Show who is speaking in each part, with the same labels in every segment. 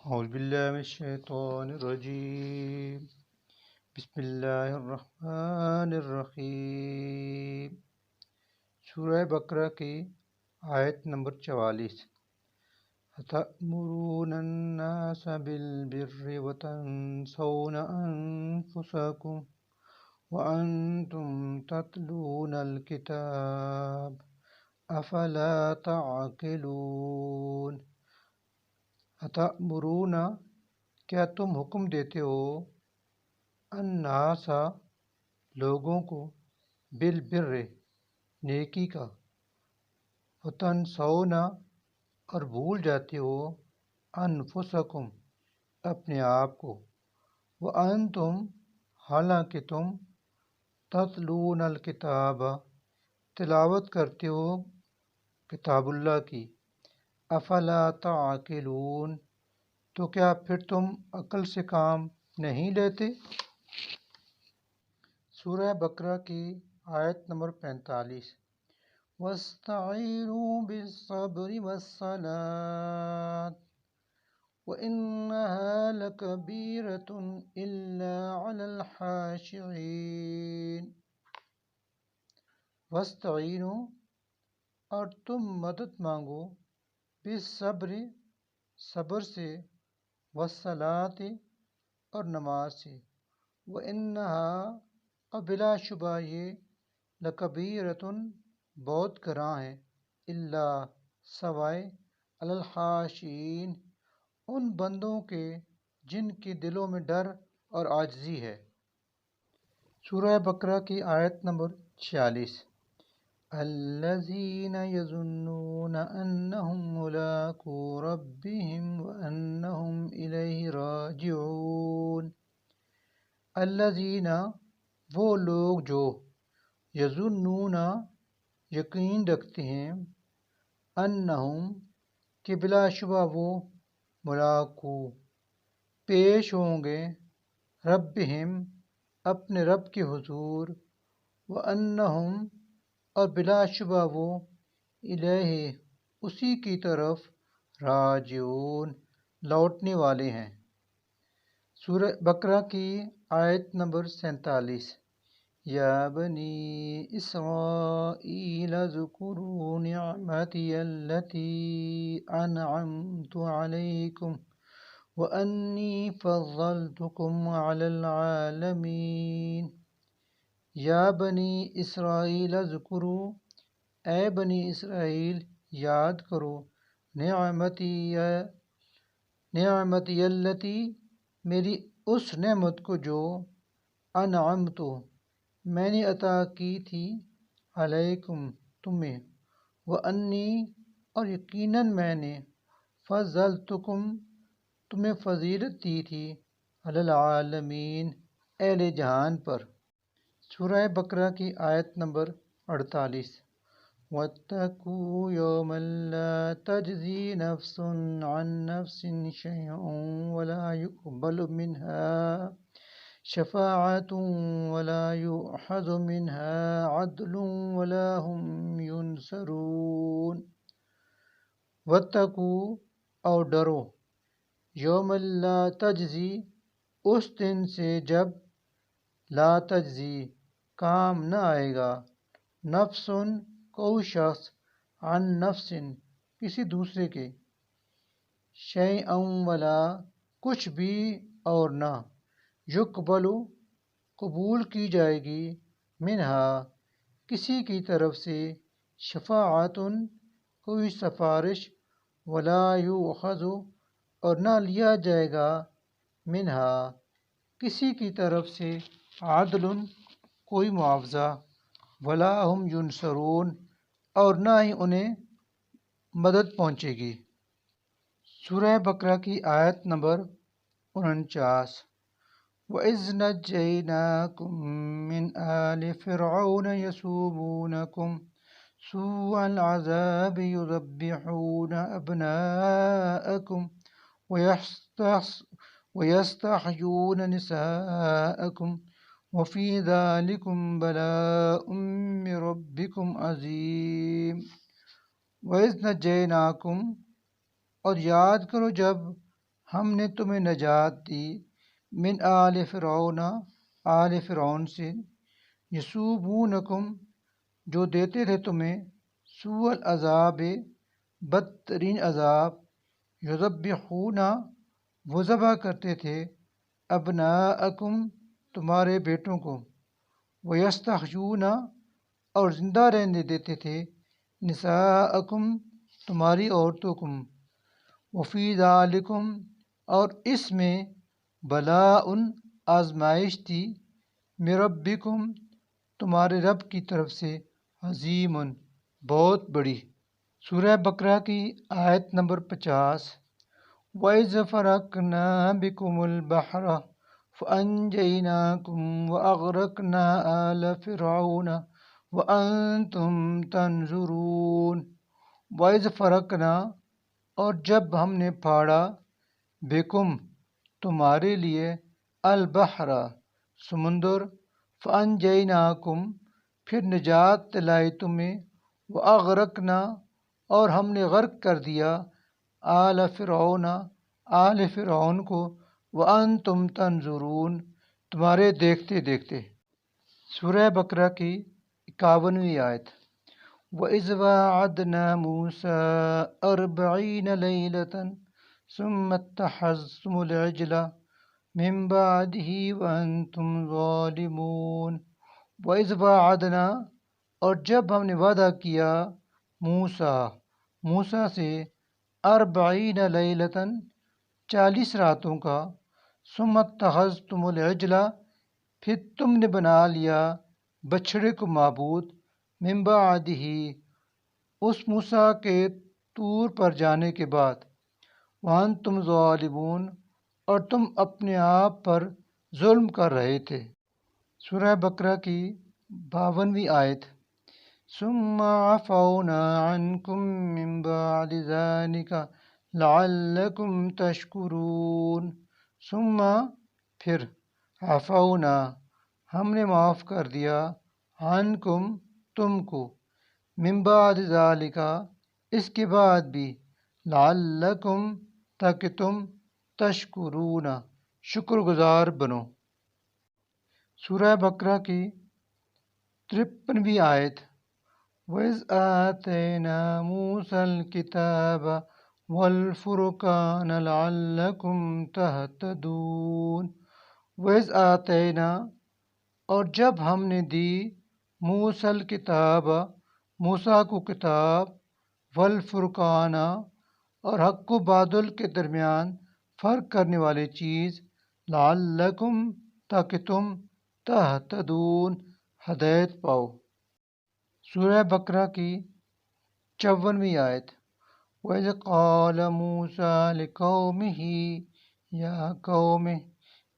Speaker 1: أعوذ بالله من الشيطان الرجيم. بسم اللہ الرحمن الرحیم. سورہ بقرہ کی آیت نمبر 44. أَتَأْمُرُونَ النَّاسَ بِالْبِرِّ وَتَنْسَوْنَ أَنفُسَكُمْ وَأَنْتُمْ تَتْلُونَ الْكِتَابَ أَفَلَا تَعْقِلُونَ. أَتَأْمُرُونَ کیا تم حکم دیتے ہو الناس لوگوں کو بالبر نیکی کا وتنسون اور بھول جاتے ہو انفسکم اپنے آپ کو وانتم حالانکہ تم تتلون الکتاب تلاوت کرتے ہو کتاب اللہ کی افلا تعقلون تو کیا پھر تم عقل سے کام نہیں لیتے؟ سورہ بقرہ کی آیت نمبر 45. وَاسْتَعِينُوا بِالصَّبْرِ وَالصَّلَاةِ وَإِنَّهَا لَكَبِيرَةٌ إِلَّا عَلَى الْخَاشِعِينَ. وَاسْتَعِينُوا اور تم مدد مانگو بالصبر صبر سے والصلاۃ اور نماز سے وَإِنَّهَا اور بلا شبہ یہ لکبیرۃ بہت گراں ہے الا سوائے علی الخاشعین ان بندوں کے جن کے دلوں میں ڈر اور عاجزی ہے. سورہ بقرہ کی آیت نمبر 46. الذین یظنون انہم ملاقو ربہم وانہم الیہ راجعون. الذین وہ لوگ جو یظنون یقین رکھتے ہیں انہم کہ بلا شبہ وہ ملاقو پیش ہوں گے ربہم اپنے رب کے حضور وانہم اور بلا شبہ وہ الیہ اسی کی طرف راجعون لوٹنے والے ہیں. سورہ بقرہ کی آیت نمبر 47. یا بنی اسرائیل اذکروا نعمتی التی انعمت علیکم وانی فضلتکم علی العالمین. یا بنی اسرائیل اذکروا اے بنی اسرائیل یاد کرو نعمتی التی میری اس نعمت کو جو انعمت میں نے عطا کی تھی علیکم تمہیں وانی اور یقیناً میں نے فضلتکم تمہیں فضیلت دی تھی علی العالمین اہل جہان پر. سورہ بقرہ کی آیت نمبر 48. وَاتَّقُوا يَوْمًا لَا تَجْزِي نَفْسٌ عَن نَفْسٍ شَيْئًا وَلَا يُقْبَلُ مِنْهَا شَفَاعَةٌ وَلَا يُؤْخَذُ مِنْهَا عَدْلٌ وَلَا هُمْ يُنصَرُونَ. وَاتَّقُوا اور ڈرو یوم لا تجزی اس دن سے جب لا تجزی کام نہ آئے گا نفس کوئی شخص عن نفس کسی دوسرے کے شیئا ولا کچھ بھی اور نہ یقبل قبول کی جائے گی منہا کسی کی طرف سے شفاعت کوئی سفارش ولا یؤخذ اور نہ لیا جائے گا منہا کسی کی طرف سے عدل کوئی معاوضہ ولا ہم ینصرون اور نہ ہی انہیں مدد پہنچے گی. سورہ بقرہ کی آیت نمبر 49. وَإِذْ نَجَّيْنَاكُمْ مِنْ آلِ فِرْعَوْنَ يَسُومُونَكُمْ سُوءَ الْعَذَابِ يُذَبِّحُونَ أَبْنَاءَكُمْ وَيَسْتَحْيُونَ نِسَاءَكُمْ وَفِي ذَلِكُمْ بَلَاءٌ مِّن رَبِّكُمْ عَظِيمٌ. وَإِذْ نَجَّيْنَاكُمْ اور یاد کرو جب ہم نے تمہیں نجات دی من آل فرعون سے، یسومونکم جو دیتے تھے تمہیں، سوء العذاب بدترین عذاب، یذبحون وہ ذبح کرتے تھے، ابناءکم تمہارے بیٹوں کو، ویستحیون اور زندہ رہنے دیتے تھے، نساءکم تمہاری عورتوں کو، وفی ذالکم اور اس میں بلاء آزمائش تھی، من ربکم تمہارے رب کی طرف سے، عظیم بہت بڑی۔ سورہ بقرہ کی آیت نمبر 50۔ وَإِذْ فَرَقْنَا بِكُمُ الْبَحْرَ فَأَنْجَيْنَاكُمْ وَأَغْرَقْنَا آلَ فِرْعَوْنَ وَأَنْتُمْ تَنْظُرُونَ۔ وَإِذْ فَرَقْنَا اور جب ہم نے پھاڑا، بِكُمْ تمہارے لیے، البحر سمندر، فَأَنْجَيْنَاكُمْ پھر نجات دلائی تمہیں، وَأَغْرَقْنَا اور ہم نے غرق کر دیا، آل فرعون کو، وَأَنْتُمْ تَنْظُرُونَ تمہارے دیکھتے دیکھتے۔ سورہ بقرہ کی 51ویں آیت۔ وَإِذْ وَاعَدْنَا مُوسَىٰ 40 لَيْلَةً ثُمَّ اتَّخَذْتُمُ الْعِجْلَ مِن بَعْدِهِ وَأَنْتُمْ ظَالِمُونَ۔ وَإِذْ وَاعَدْنَا اور جب ہم نے وعدہ کیا، موسیٰ سے، 40 لیلۃً 40 راتوں کا، ثم اتخذتم العجل پھر تم نے بنا لیا بچھڑے کو معبود، من بعدہ اس موسیٰ کے طور پر جانے کے بعد، وانتم ظالمون اور تم اپنے آپ پر ظلم کر رہے تھے۔ سورہ بقرہ کی 52ویں آیت۔ ثم عفونا عنکم من بعد ذلک لعلکم تشکرون۔ ثم پھر، عفونا ہم نے معاف کر دیا، عنکم تم کو، من بعد ذالک اس کے بعد بھی، لعلکم تاکہ تم، تشکرون شکر گزار بنو۔ سورہ بقرہ کی 53ویں آیت۔ وَإِذْ آتَيْنَا مُوسَى الْكِتَابَ وَالْفُرْقَانَ لَعَلَّكُمْ تَهْتَدُونَ۔ وَإِذْ آتَيْنَا اور جب ہم نے دی، موسیٰ الکتاب موسیٰ کو کتاب، والفرقان اور حق و باطل کے درمیان فرق کرنے والی چیز، لعلکم تاکہ تم، تہتدون ہدایت پاؤ۔ سورہ بقرہ کی 54ویں آیت۔ وَإِذْ قَالَ مُوسَىٰ لِقَوْمِهِ يَا قَوْمِ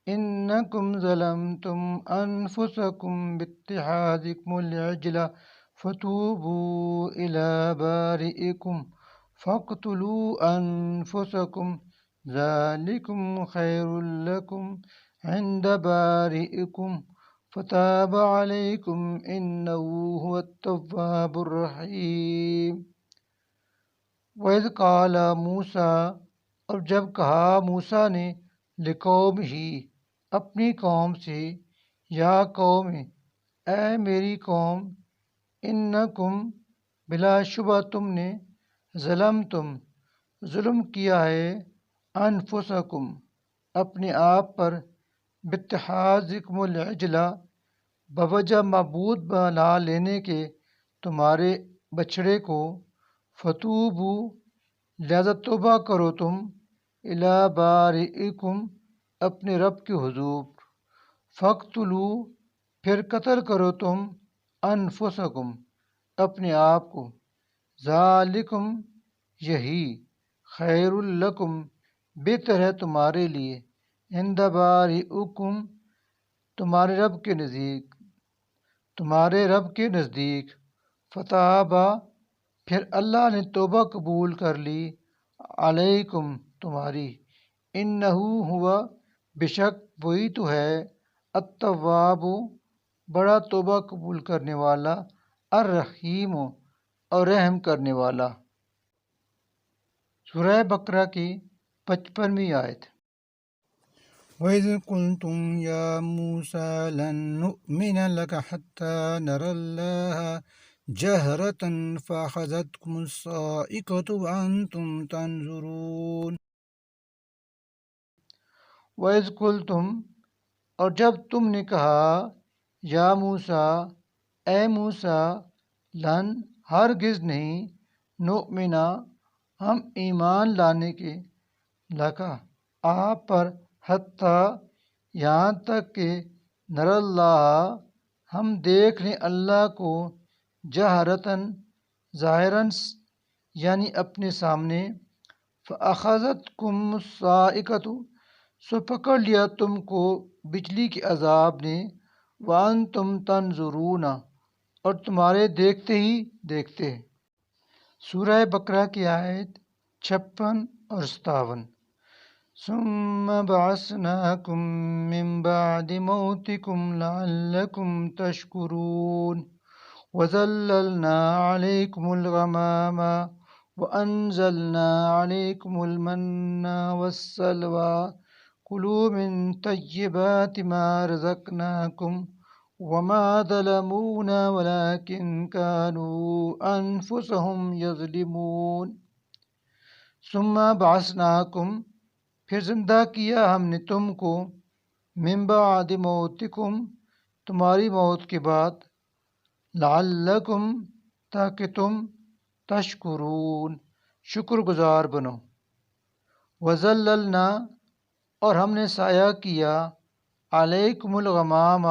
Speaker 1: إِنَّكُمْ ظَلَمْتُمْ أَنفُسَكُمْ بِاتِّخَاذِكُمُ الْعِجْلَ فَتُوبُوا إِلَىٰ بَارِئِكُمْ فَاقْتُلُوا أَنفُسَكُمْ ذَٰلِكُمْ خَيْرٌ لَكُمْ عِندَ بَارِئِكُمْ فَتَابَ عَلَيْكُمْ إِنَّهُ هُوَ التَّوَّابُ الرَّحِيمُ۔ وَإِذْ قَالَ مُوسَىٰ اور جب کہا موسیٰ نے، لِقَوْمِهِ اپنی قوم سے، یا قوم اے میری قوم، انکم بلا شبہ تم نے، ظلمتم ظلم کیا ہے، انفسکم اپنے آپ پر، باتخاذکم العجل بوجہ معبود بنا لینے کے تمہارے بچھڑے کو، فتوبو لہذا توبہ کرو تم، الی بارئکم اپنے رب کے حضور، فاقتلوا پھر قتل کرو تم، انفسکم اپنے آپ کو، ذالکم یہی، خیر لکم بہتر ہے تمہارے لیے، عند بارئکم تمہارے رب کے نزدیک، فتابا پھر اللہ نے توبہ قبول کر لی، علیکم تمہاری، انہو ہوا بے شک وہی تو ہے، التواب بڑا توبہ قبول کرنے والا، الرحیم اور رحم کرنے والا۔ سورہ بقرہ کی 55ویں آیت۔
Speaker 2: وَإِذْ قُلْتُمْ يَا مُوسَى لَن نُؤْمِنَ لَكَ حَتَّى نَرَى اللَّهَ جَهْرَةً فَأَخَذَتْكُمُ الصَّاعِقَةُ وَأَنْتُمْ تَنْظُرُونَ۔
Speaker 1: وَإِذْ قُلْتُم، اور جب تم نے کہا، یا موسیٰ، اے موسیٰ، لن، ہرگز نہیں، نؤمنا، ہم ایمان لانے کے، لکا، آپ پر، حتیٰ، یہاں تک کہ، نر اللہ، ہم دیکھ لیں اللہ کو، جہرتاً، ظاہراً، یعنی اپنے سامنے، فَأَخَذَتْكُمُ الصَّاعِقَةُ، سو پکڑ لیا تم کو بجلی کے عذاب نے، وَأَنْتُمْ تَنْظُرُونَ، اور تمہارے دیکھتے ہی دیکھتے۔ سورہ بقرہ کی آیت 56 اور 57۔ ثُمَّ بَعَثْنَاكُم مِّن بَعْدِ مَوْتِكُمْ لَعَلَّكُمْ تَشْكُرُونَ وَظَلَّلْنَا عَلَيْكُمُ الْغَمَامَ وَأَنزَلْنَا عَلَيْكُمُ الْمَنَّ وَالسَّلْوَىٰ كُلُوا مِن طَيِّبَاتِ مَا رَزَقْنَاكُمْ وَمَا ظَلَمُونَا وَلَٰكِن كَانُوا أَنفُسَهُمْ يَظْلِمُونَ۔ ثُمَّ بَعَثْنَاكُم، پھر زندہ کیا ہم نے تم کو، من بعد موتکم، تمہاری موت کے بعد، لعلکم، تاکہ تم، تشکرون، شکر گزار بنو، وَظَلَّلْنَا، اور ہم نے سایہ کیا، علیکم الغمام،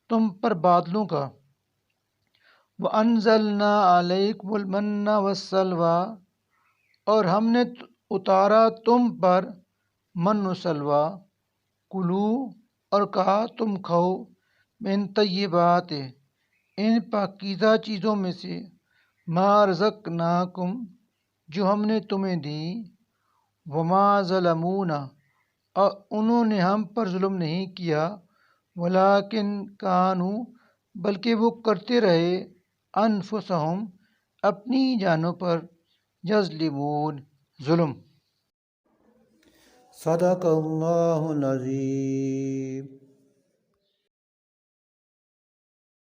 Speaker 1: تم پر بادلوں کا، وَأَنزَلْنَا عَلَيْكُمُ الْمَنَّ وَالسَّلْوَىٰ، اور ہم نے اتارا تم پر من و سلویٰ، کلو، اور کہا تم کھاؤ، من طیبات، ان پاکیزہ چیزوں میں سے، ما رزقناکم، جو ہم نے تمہیں دی، وما ظلمونا، اور انہوں نے ہم پر ظلم نہیں کیا، ولیکن کانوا، بلکہ وہ کرتے رہے، انفسہم، اپنی جانوں پر، یظلمون، ظلم۔
Speaker 2: صدق اللہ العظیم۔